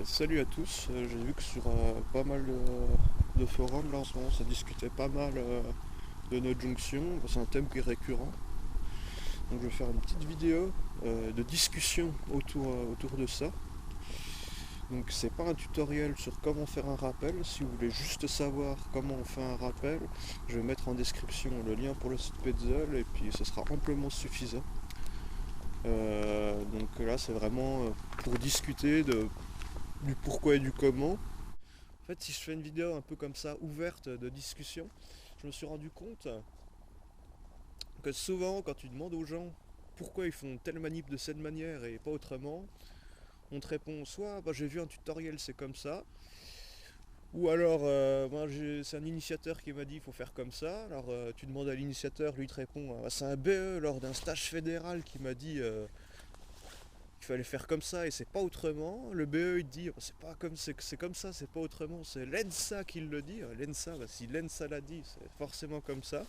Salut à tous. J'ai vu que sur pas mal de forums là en ce moment ça discutait pas mal de notre jonction. C'est un thème qui est récurrent. Donc je vais faire une petite vidéo de discussion autour de ça. Donc c'est pas un tutoriel sur comment faire un rappel. Si vous voulez juste savoir comment on fait un rappel, je vais mettre en description le lien pour le site Petzl et puis ce sera amplement suffisant. Donc là c'est vraiment pour discuter du pourquoi et du comment. En fait, si je fais une vidéo un peu comme ça, ouverte de discussion, je me suis rendu compte que souvent, quand tu demandes aux gens pourquoi ils font telle manip de cette manière et pas autrement, on te répond soit bah, j'ai vu un tutoriel, c'est comme ça, ou alors c'est un initiateur qui m'a dit il faut faire comme ça. Alors tu demandes à l'initiateur, lui il te répond c'est un BE lors d'un stage fédéral qui m'a dit il fallait faire comme ça et c'est pas autrement. Le BE il te dit c'est pas comme c'est comme ça, c'est pas autrement, c'est l'ENSA qui le dit. L'ENSA, bah, si l'ENSA l'a dit, c'est forcément comme ça.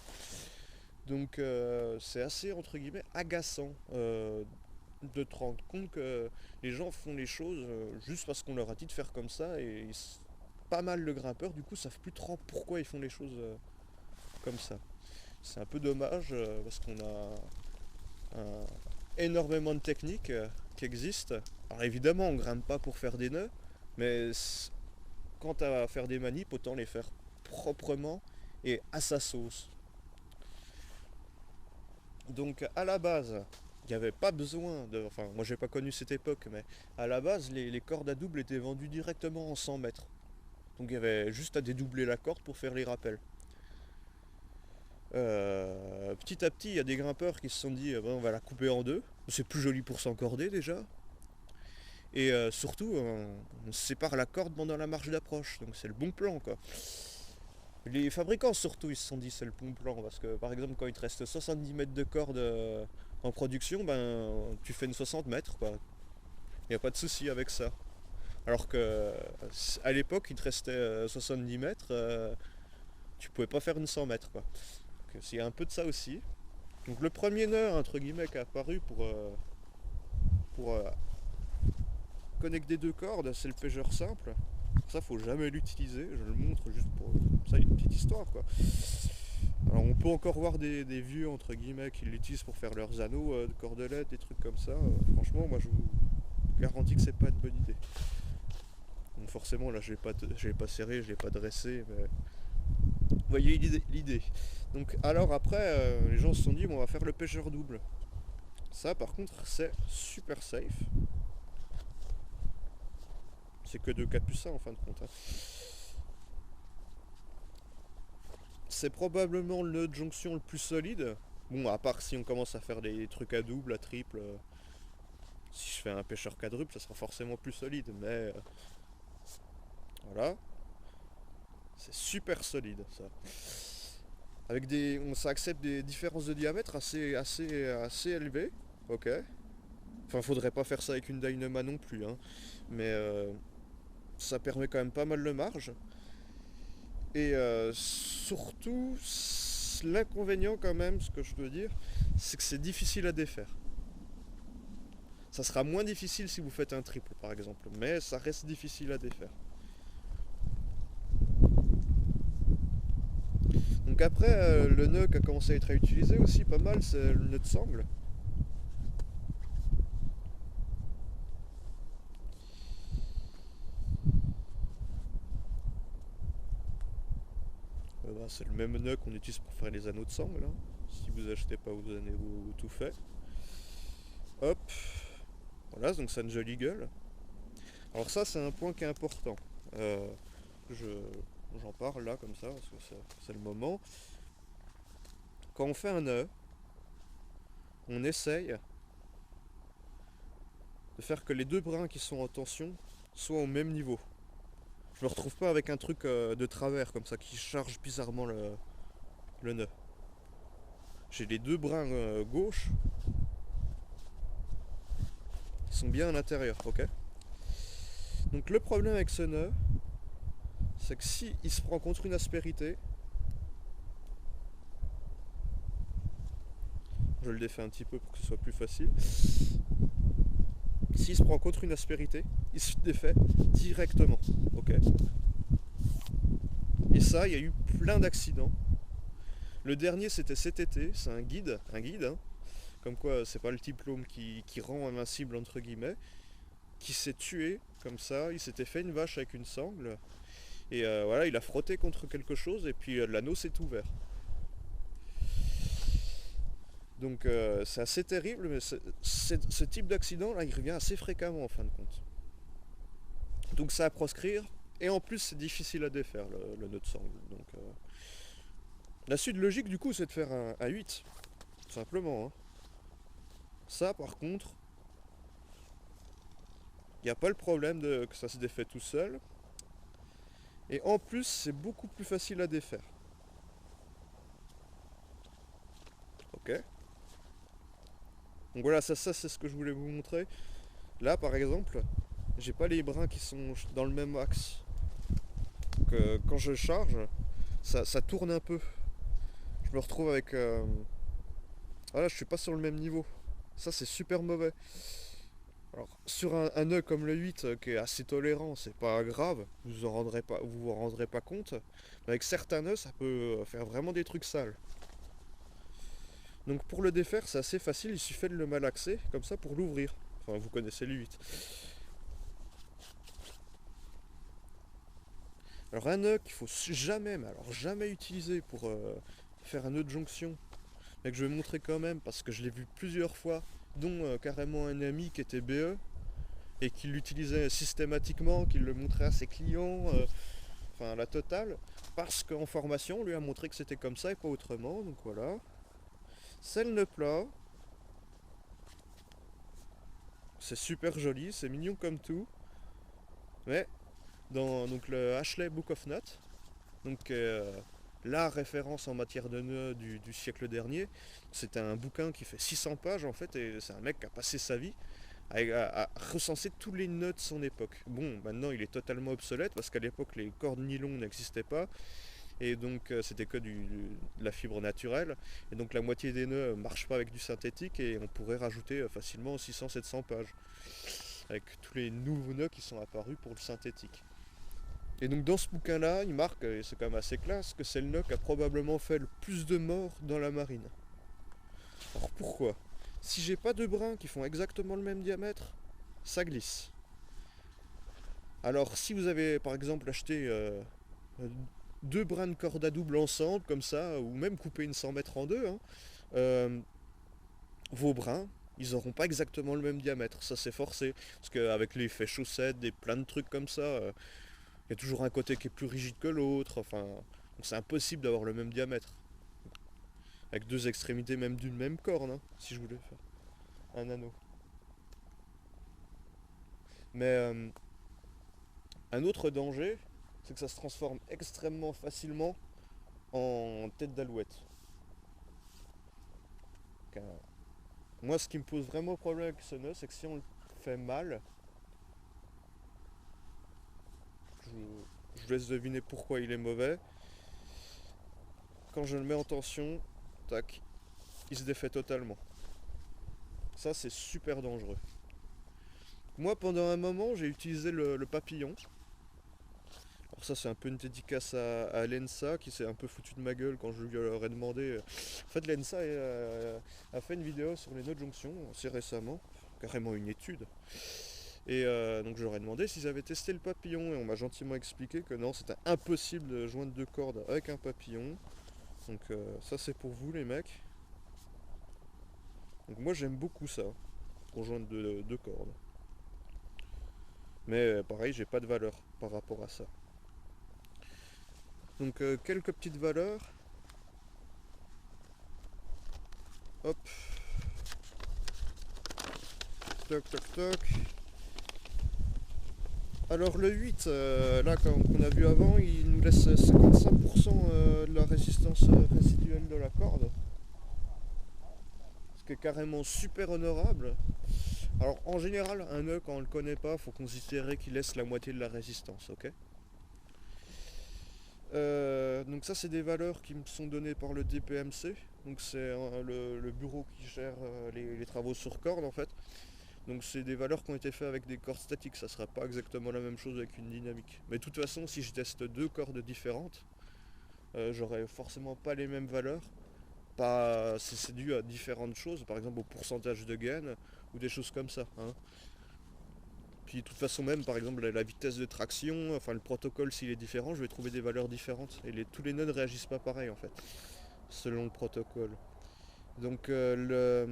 Donc c'est assez entre guillemets agaçant de te rendre compte que les gens font les choses juste parce qu'on leur a dit de faire comme ça et pas mal de grimpeurs du coup savent plus trop pourquoi ils font les choses comme ça. C'est un peu dommage parce qu'on a énormément de techniques qui existent. Alors évidemment, on grimpe pas pour faire des nœuds, mais quant à faire des manips, autant les faire proprement et à sa sauce. Donc à la base, il n'y avait pas besoin de... Enfin, moi j'ai pas connu cette époque, mais à la base, les cordes à double étaient vendues directement en 100 mètres. Donc il y avait juste à dédoubler la corde pour faire les rappels. Petit à petit, il y a des grimpeurs qui se sont dit on va la couper en deux. C'est plus joli pour s'encorder déjà. Et surtout, on sépare la corde pendant la marche d'approche. Donc c'est le bon plan quoi. Les fabricants surtout, ils se sont dit c'est le bon plan. Parce que par exemple, quand il te reste 70 mètres de corde en production, ben tu fais une 60 mètres quoi. Il n'y a pas de souci avec ça. Alors que à l'époque, il te restait 70 mètres, tu pouvais pas faire une 100 mètres quoi. Donc il y a un peu de ça aussi. Donc le premier nœud entre guillemets qui est apparu pour connecter deux cordes, c'est le pêcheur simple. Ça faut jamais l'utiliser, je le montre juste pour ça, une petite histoire quoi. Alors on peut encore voir des vieux entre guillemets qui l'utilisent pour faire leurs anneaux de cordelettes, des trucs comme ça. Franchement moi je vous garantis que c'est pas une bonne idée. Donc forcément là je l'ai pas serré, je l'ai pas dressé, mais vous voyez l'idée. Donc alors après les gens se sont dit bon, on va faire le pêcheur double. Ça par contre c'est super safe. C'est que de capucins en fin de compte. Hein. C'est probablement le nœud de jonction le plus solide. Bon, à part si on commence à faire des trucs à double, à triple. Si je fais un pêcheur quadruple, ça sera forcément plus solide. Mais voilà. C'est super solide ça. Ça accepte des différences de diamètre assez élevées. Ok. Enfin, faudrait pas faire ça avec une Dynama non plus. Hein. Mais ça permet quand même pas mal de marge. Et surtout, l'inconvénient quand même, ce que je veux dire, c'est que c'est difficile à défaire. Ça sera moins difficile si vous faites un triple par exemple, mais ça reste difficile à défaire. Donc après, le nœud qui a commencé à être utilisé aussi pas mal, c'est le nœud de sangle. Bah, c'est le même nœud qu'on utilise pour faire les anneaux de sangle. Hein. Si vous achetez pas vos anneaux tout fait. Hop. Voilà, donc c'est une jolie gueule. Alors ça, c'est un point qui est important. Euh, J'en parle là comme ça, parce que c'est le moment. Quand on fait un nœud, on essaye de faire que les deux brins qui sont en tension soient au même niveau. Je me retrouve pas avec un truc de travers comme ça qui charge bizarrement le nœud. J'ai les deux brins gauche qui sont bien à l'intérieur, ok. Donc le problème avec ce nœud, c'est que si il se prend contre une aspérité, je le défais un petit peu pour que ce soit plus facile. s'il se prend contre une aspérité, il se défait directement. Ok. Et ça, il y a eu plein d'accidents. Le dernier, c'était cet été. C'est un guide, hein, comme quoi c'est pas le diplôme qui rend invincible entre guillemets, qui s'est tué comme ça. Il s'était fait une vache avec une sangle. Et voilà, il a frotté contre quelque chose et puis l'anneau s'est ouvert. Donc c'est assez terrible, mais ce type d'accident là, il revient assez fréquemment en fin de compte. Donc ça à proscrire, et en plus c'est difficile à défaire le nœud de sangle. Donc la suite logique du coup c'est de faire un 8, tout simplement. Hein. Ça par contre, il n'y a pas le problème que ça se défait tout seul. Et en plus c'est beaucoup plus facile à défaire. Ok. Donc voilà, ça c'est ce que je voulais vous montrer. Là par exemple, j'ai pas les brins qui sont dans le même axe. Donc quand je charge, ça tourne un peu. Je me retrouve avec... voilà, je suis pas sur le même niveau. Ça c'est super mauvais. Alors sur un nœud comme le 8 qui est assez tolérant, c'est pas grave, vous vous en rendrez pas compte. Mais avec certains nœuds, ça peut faire vraiment des trucs sales. Donc pour le défaire, c'est assez facile, il suffit de le malaxer, comme ça pour l'ouvrir. Enfin, vous connaissez le 8. Alors un nœud qu'il faut jamais, mais alors jamais utiliser pour faire un nœud de jonction, mais que je vais montrer quand même parce que je l'ai vu plusieurs fois, dont carrément un ami qui était BE et qui l'utilisait systématiquement, qui le montrait à ses clients, enfin la totale, parce qu'en formation on lui a montré que c'était comme ça et pas autrement, donc voilà. C'est le nœud plat, c'est super joli, c'est mignon comme tout, mais dans donc, le Ashley Book of Notes, donc la référence en matière de nœuds du siècle dernier. C'est un bouquin qui fait 600 pages en fait, et c'est un mec qui a passé sa vie à recenser tous les nœuds de son époque. Bon, maintenant il est totalement obsolète parce qu'à l'époque les cordes nylon n'existaient pas, et donc c'était que de la fibre naturelle, et donc la moitié des nœuds ne marchent pas avec du synthétique, et on pourrait rajouter facilement 600-700 pages avec tous les nouveaux nœuds qui sont apparus pour le synthétique. Et donc dans ce bouquin-là, il marque, et c'est quand même assez classe, que c'est le nœud qui a probablement fait le plus de morts dans la marine. Alors pourquoi? Si j'ai pas deux brins qui font exactement le même diamètre, ça glisse. Alors si vous avez par exemple acheté deux brins de corde à double ensemble, comme ça, ou même coupé une 100 mètres en deux, hein, euh, vos brins, ils n'auront pas exactement le même diamètre, ça c'est forcé. Parce qu'avec l'effet chaussette, et plein de trucs comme ça, il y a toujours un côté qui est plus rigide que l'autre, enfin, donc c'est impossible d'avoir le même diamètre. Avec deux extrémités même d'une même corde, hein, si je voulais faire un anneau. Mais un autre danger, c'est que ça se transforme extrêmement facilement en tête d'alouette. Moi, ce qui me pose vraiment problème avec ce nœud, c'est que si on le fait mal, je, je vous laisse deviner pourquoi il est mauvais. Quand je le mets en tension, tac, il se défait totalement. Ça, c'est super dangereux. Moi, pendant un moment, j'ai utilisé le papillon. Alors ça, c'est un peu une dédicace à l'ENSA qui s'est un peu foutu de ma gueule quand je lui leur ai demandé. En fait, l'ENSA a fait une vidéo sur les nœuds de jonction assez récemment, carrément une étude. Et donc je leur ai demandé s'ils avaient testé le papillon, et on m'a gentiment expliqué que non, c'était impossible de joindre deux cordes avec un papillon. Donc ça, c'est pour vous les mecs. Donc moi, j'aime beaucoup ça, pour joindre deux cordes. Mais pareil, j'ai pas de valeur par rapport à ça. Donc quelques petites valeurs. Hop. Toc toc toc. Alors le 8, là qu'on a vu avant, il nous laisse 55% de la résistance résiduelle de la corde. Ce qui est carrément super honorable. Alors en général, un nœud quand on le connaît pas, faut considérer qu'il laisse la moitié de la résistance, ok. Donc ça c'est des valeurs qui me sont données par le DPMC, donc c'est le bureau qui gère les travaux sur corde en fait. Donc c'est des valeurs qui ont été faites avec des cordes statiques, ça sera pas exactement la même chose avec une dynamique. Mais de toute façon, si je teste deux cordes différentes, j'aurai forcément pas les mêmes valeurs. Pas, c'est dû à différentes choses, par exemple au pourcentage de gain ou des choses comme ça, hein. Puis de toute façon même, par exemple, la vitesse de traction, enfin le protocole s'il est différent, je vais trouver des valeurs différentes. Et tous les nœuds ne réagissent pas pareil en fait, selon le protocole. Donc le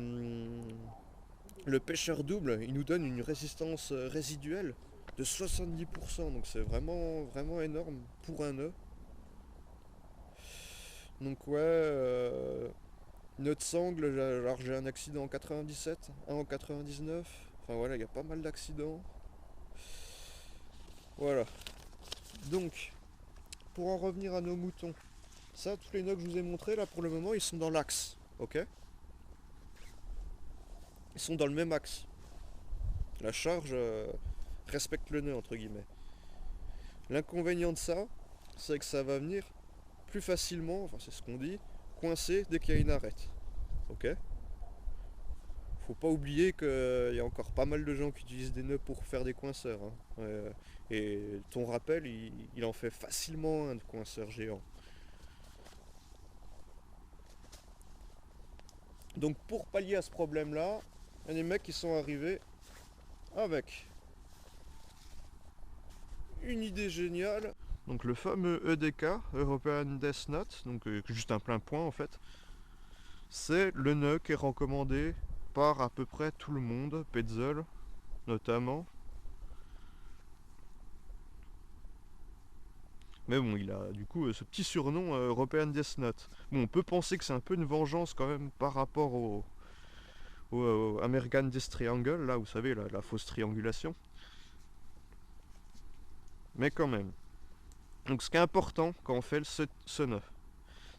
pêcheur double, il nous donne une résistance résiduelle de 70%. Donc c'est vraiment, vraiment énorme pour un nœud. Donc ouais, nœud de sangle, alors j'ai un accident en 97, un en 99. Enfin voilà, il y a pas mal d'accidents. Voilà. Donc, pour en revenir à nos moutons, ça, tous les nœuds que je vous ai montrés, là, pour le moment, ils sont dans l'axe. Ok? Ils sont dans le même axe. La charge respecte le nœud, entre guillemets. L'inconvénient de ça, c'est que ça va venir plus facilement, enfin c'est ce qu'on dit, coincer dès qu'il y a une arête. Ok? Faut pas oublier qu'il y a encore pas mal de gens qui utilisent des nœuds pour faire des coinceurs, hein. Et ton rappel, il en fait facilement un coinceur géant. Donc pour pallier à ce problème-là, il y a des mecs qui sont arrivés avec une idée géniale. Donc le fameux EDK, European Death Knot, donc juste un plein point en fait, c'est le nœud qui est recommandé par à peu près tout le monde, Petzl notamment. Mais bon, il a du coup ce petit surnom European Death Knot. Bon, on peut penser que c'est un peu une vengeance quand même par rapport au American Death Triangle, là, vous savez, la fausse triangulation. Mais quand même. Donc ce qui est important quand on fait ce nœud,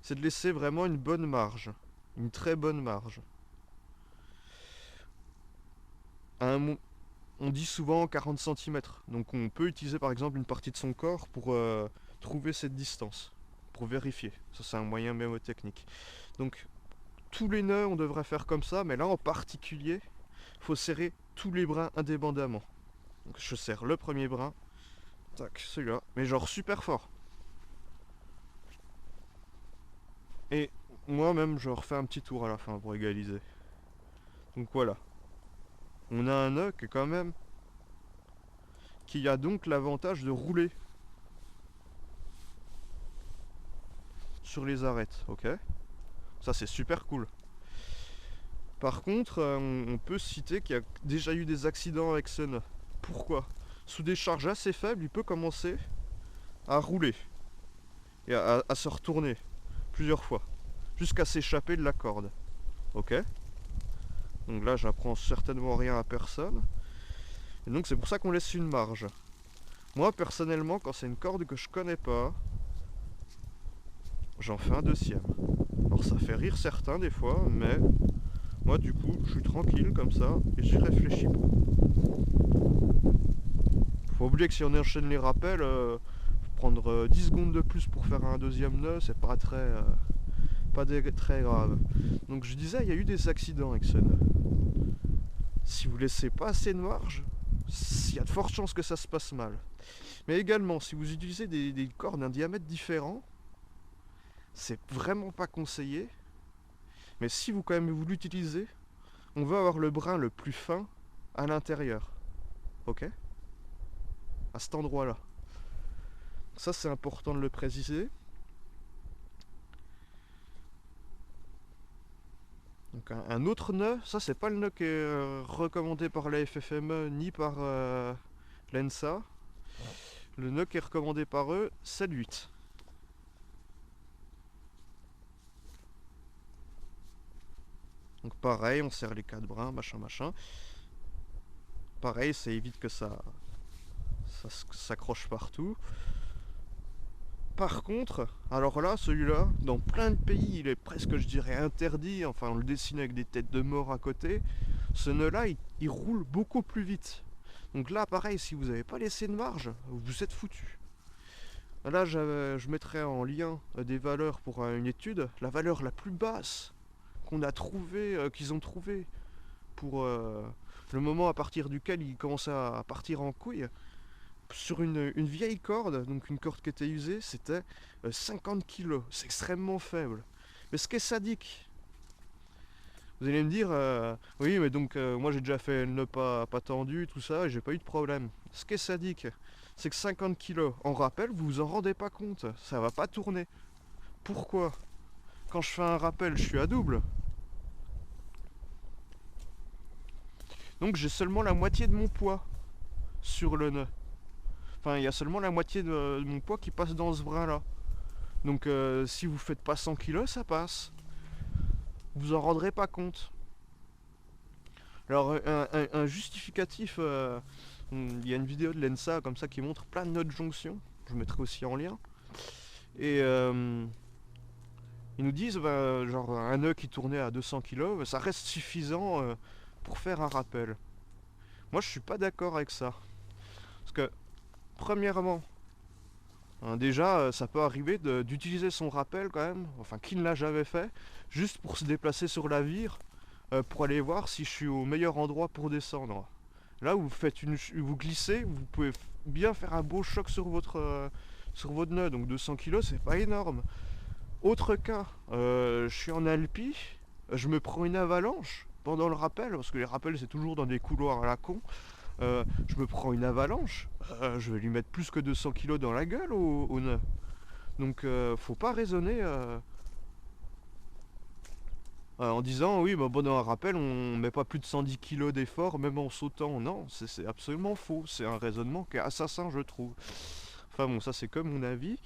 c'est de laisser vraiment une bonne marge. Une très bonne marge. On dit souvent 40 cm. Donc on peut utiliser par exemple une partie de son corps pour trouver cette distance. Pour vérifier. Ça c'est un moyen mémotechnique. Donc tous les nœuds on devrait faire comme ça. Mais là en particulier, il faut serrer tous les brins indépendamment. Donc je serre le premier brin. Tac, celui-là. Mais genre super fort. Et moi-même, je refais un petit tour à la fin pour égaliser. Donc voilà. On a un nœud qui est quand même... qui a donc l'avantage de rouler sur les arêtes, ok? Ça c'est super cool. Par contre, on peut citer qu'il y a déjà eu des accidents avec ce nœud. Pourquoi? Sous des charges assez faibles, il peut commencer à rouler et à se retourner plusieurs fois, jusqu'à s'échapper de la corde. Ok? Donc là, j'apprends certainement rien à personne. Et donc c'est pour ça qu'on laisse une marge. Moi, personnellement, quand c'est une corde que je connais pas, j'en fais un deuxième. Alors ça fait rire certains des fois, mais moi du coup, je suis tranquille comme ça et j'y réfléchis pas. Faut oublier que si on enchaîne les rappels, prendre 10 secondes de plus pour faire un deuxième nœud, c'est pas très grave. Donc je disais, il y a eu des accidents avec ce nœud. Si vous laissez pas assez de marge, il y a de fortes chances que ça se passe mal. Mais également, si vous utilisez des cordes d'un diamètre différent, c'est vraiment pas conseillé. Mais si vous quand même vous l'utilisez, on va avoir le brin le plus fin à l'intérieur. Ok? À cet endroit-là. Ça c'est important de le préciser. Donc un autre nœud, ça c'est pas le nœud qui est recommandé par la FFME ni par l'ENSA. Le nœud qui est recommandé par eux, c'est le 8. Donc pareil, on serre les 4 brins, machin machin. Pareil, ça évite que ça s'accroche partout. Par contre, alors là, celui-là, dans plein de pays, il est presque, je dirais, interdit. Enfin, on le dessine avec des têtes de mort à côté. Ce nœud-là, il roule beaucoup plus vite. Donc là, pareil, si vous n'avez pas laissé de marge, vous êtes foutu. Là, je mettrai en lien des valeurs pour une étude. La valeur la plus basse qu'on a trouvée, qu'ils ont trouvée pour le moment à partir duquel il commençait à partir en couille, sur une vieille corde, donc une corde qui était usée, c'était 50 kilos. C'est extrêmement faible. Mais ce qui est sadique, vous allez me dire, oui, mais donc moi j'ai déjà fait le nœud pas tendu, tout ça, et j'ai pas eu de problème. Ce qui est sadique, c'est que 50 kilos en rappel, vous vous en rendez pas compte, ça va pas tourner. Pourquoi? Quand je fais un rappel, je suis à double. Donc j'ai seulement la moitié de mon poids sur le nœud. Enfin, il y a seulement la moitié de mon poids qui passe dans ce bras-là. Donc si vous faites pas 100 kilos, ça passe. Vous en rendrez pas compte. Alors un justificatif, il y a une vidéo de l'ENSA comme ça qui montre plein de notes jonction. Je mettrai aussi en lien. Et ils nous disent, genre un nœud qui tournait à 200 kg, ça reste suffisant pour faire un rappel. Moi je suis pas d'accord avec ça. Parce que premièrement, hein, déjà ça peut arriver d'utiliser son rappel quand même, enfin qui ne l'a jamais fait, juste pour se déplacer sur la vire, pour aller voir si je suis au meilleur endroit pour descendre. Là vous faites vous glissez, vous pouvez bien faire un beau choc sur votre nœud, donc 200 kg c'est pas énorme. Autre cas, je suis en Alpi, je me prends une avalanche pendant le rappel, parce que les rappels c'est toujours dans des couloirs à la con. Je me prends une avalanche, je vais lui mettre plus que 200 kilos dans la gueule au nœud. Donc faut pas raisonner en disant oui bah, bon, dans un rappel on met pas plus de 110 kilos d'effort même en sautant. Non, c'est absolument faux, c'est un raisonnement qui est assassin je trouve. Enfin bon, ça c'est comme mon avis.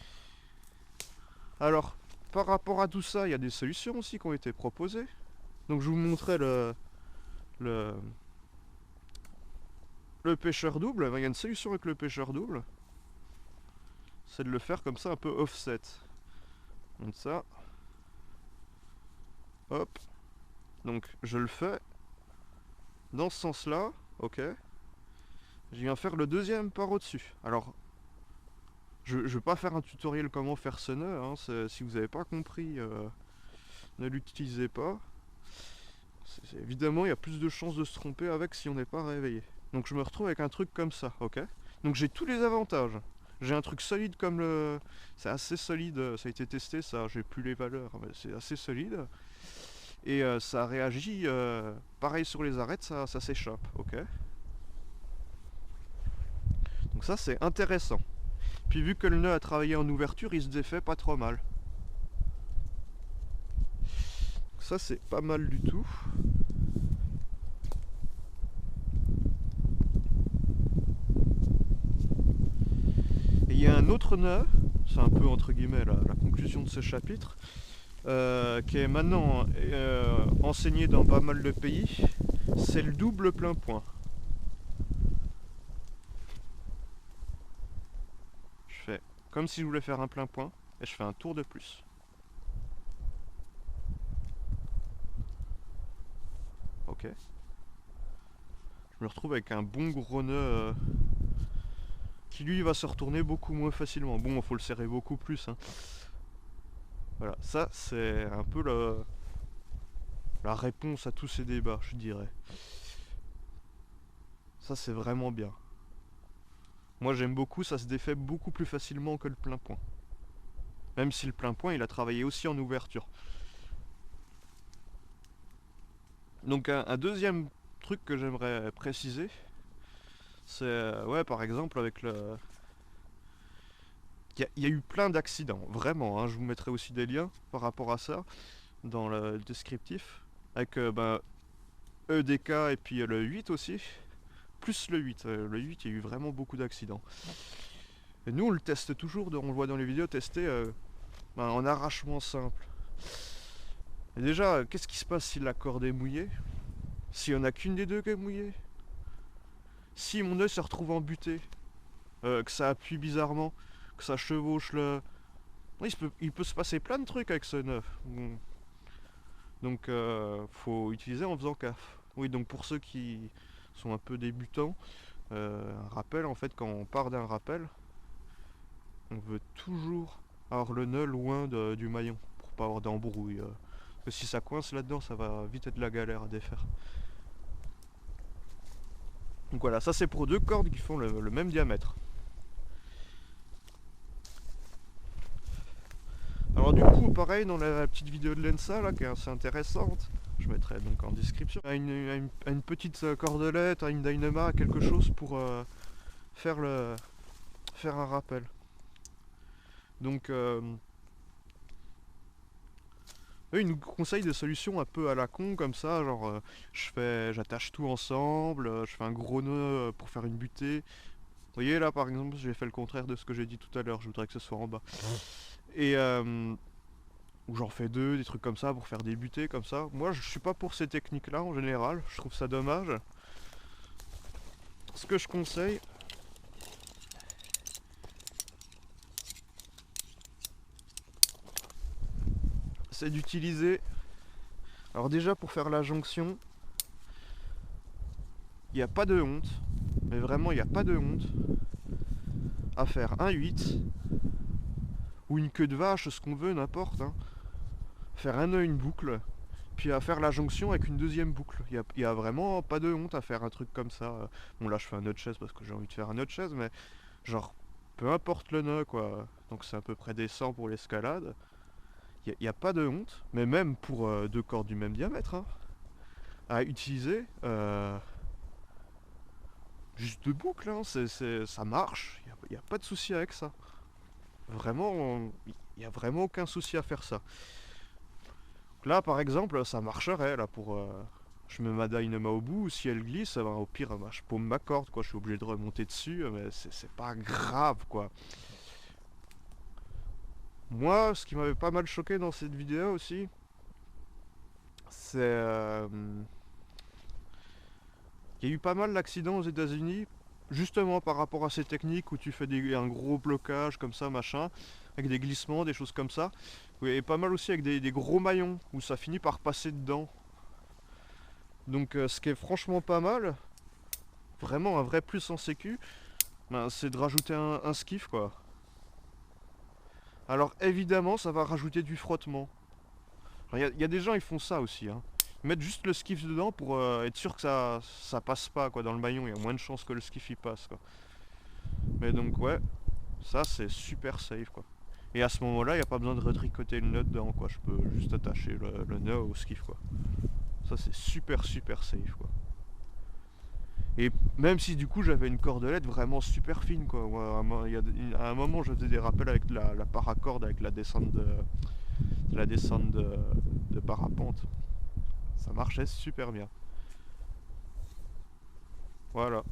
Alors par rapport à tout ça, il y a des solutions aussi qui ont été proposées. Donc je vous montrais le, le pêcheur double. Il y a une solution avec le pêcheur double. C'est de le faire comme ça un peu offset. Donc ça. Hop. Donc je le fais dans ce sens-là. Ok. Je viens faire le deuxième par au-dessus. Alors, je ne vais pas faire un tutoriel comment faire ce nœud. Hein. Si vous n'avez pas compris, ne l'utilisez pas. Évidemment, il y a plus de chances de se tromper avec si on n'est pas réveillé. Donc je me retrouve avec un truc comme ça, ok. Donc j'ai tous les avantages. J'ai un truc solide comme le... C'est assez solide, ça a été testé ça, j'ai plus les valeurs, mais c'est assez solide. Et ça réagit, pareil sur les arêtes, ça s'échappe, ok. Donc ça c'est intéressant. Puis vu que le nœud a travaillé en ouverture, il se défait pas trop mal. Donc ça c'est pas mal du tout. Et il y a un autre nœud, c'est un peu entre guillemets la conclusion de ce chapitre, qui est maintenant enseigné dans pas mal de pays, c'est le double plein point. Je fais comme si je voulais faire un plein point et je fais un tour de plus. Ok. Je me retrouve avec un bon gros nœud qui lui va se retourner beaucoup moins facilement. Bon, il faut le serrer beaucoup plus. Hein. Voilà, ça c'est un peu la réponse à tous ces débats, je dirais. Ça c'est vraiment bien. Moi j'aime beaucoup, ça se défait beaucoup plus facilement que le plein point. Même si le plein point il a travaillé aussi en ouverture. Donc un deuxième truc que j'aimerais préciser, c'est ouais par exemple avec le... Il y a eu plein d'accidents, vraiment, hein, je vous mettrai aussi des liens par rapport à ça dans le descriptif. Avec EDK et puis le 8 aussi. Plus le 8. Le 8, il y a eu vraiment beaucoup d'accidents. Et nous, on le teste toujours, on le voit dans les vidéos, tester en arrachement simple. Et déjà, qu'est-ce qui se passe si la corde est mouillée? S'il n'y en a qu'une des deux qui est mouillée? Si mon œil se retrouve embuté, que ça appuie bizarrement, que ça chevauche le... Il peut se passer plein de trucs avec ce nœud. Bon. Donc, faut utiliser en faisant gaffe. Oui, donc pour ceux qui sont un peu débutants, un rappel, en fait, quand on part d'un rappel, on veut toujours avoir le nœud loin du maillon, pour pas avoir d'embrouille. Parce que si ça coince là-dedans, ça va vite être la galère à défaire. Donc voilà, ça c'est pour 2 cordes qui font le même diamètre. Alors du coup, pareil, dans la petite vidéo de l'ENSA, là, qui est assez intéressante, je mettrai donc en description, à une petite cordelette, à une dynama, quelque chose pour faire un rappel. Donc eux, ils nous conseillent des solutions un peu à la con comme ça, genre j'attache tout ensemble, je fais un gros nœud pour faire une butée. Vous voyez là par exemple, j'ai fait le contraire de ce que j'ai dit tout à l'heure, je voudrais que ce soit en bas. Et ou j'en fais 2, des trucs comme ça pour faire des butées comme ça. Moi je suis pas pour ces techniques là en général, je trouve ça dommage. Ce que je conseille, c'est d'utiliser, alors déjà pour faire la jonction, il n'y a pas de honte, mais vraiment il n'y a pas de honte à faire un 8 ou une queue de vache, ce qu'on veut, n'importe, hein. Faire un nœud, une boucle, puis à faire la jonction avec une deuxième boucle. Il y a vraiment pas de honte à faire un truc comme ça. Bon là je fais un nœud de chaise parce que j'ai envie de faire un nœud de chaise, mais genre peu importe le nœud quoi. Donc c'est à peu près décent pour l'escalade. Il y a pas de honte, mais même pour 2 cordes du même diamètre, hein, à utiliser. Juste 2 boucles, hein, ça marche, il y a pas de souci avec ça. Vraiment, il n'y a vraiment aucun souci à faire ça. Là, par exemple, ça marcherait, là, pour... je mets ma dynama au bout, si elle glisse, ben, au pire, ben, je paume ma corde, quoi, je suis obligé de remonter dessus, mais c'est pas grave, quoi. Moi, ce qui m'avait pas mal choqué dans cette vidéo aussi, c'est... il y a eu pas mal d'accidents aux États-Unis, justement par rapport à ces techniques où tu fais un gros blocage comme ça, machin, avec des glissements, des choses comme ça. Et pas mal aussi avec des gros maillons, où ça finit par passer dedans. Donc ce qui est franchement pas mal, vraiment un vrai plus en sécu, ben, c'est de rajouter un skiff quoi. Alors évidemment ça va rajouter du frottement. Il y a des gens ils font ça aussi, hein. Ils mettent juste le skiff dedans pour être sûr que ça passe pas quoi dans le maillon, il y a moins de chances que le skiff y passe quoi. Mais donc ouais, ça c'est super safe quoi. Et à ce moment là il n'y a pas besoin de retricoter le nœud dedans quoi, je peux juste attacher le nœud au skiff quoi. Ça c'est super safe quoi. Et même si du coup j'avais une cordelette vraiment super fine quoi. À un moment je faisais des rappels avec la paracorde avec la descente de parapente. Ça marchait super bien. Voilà.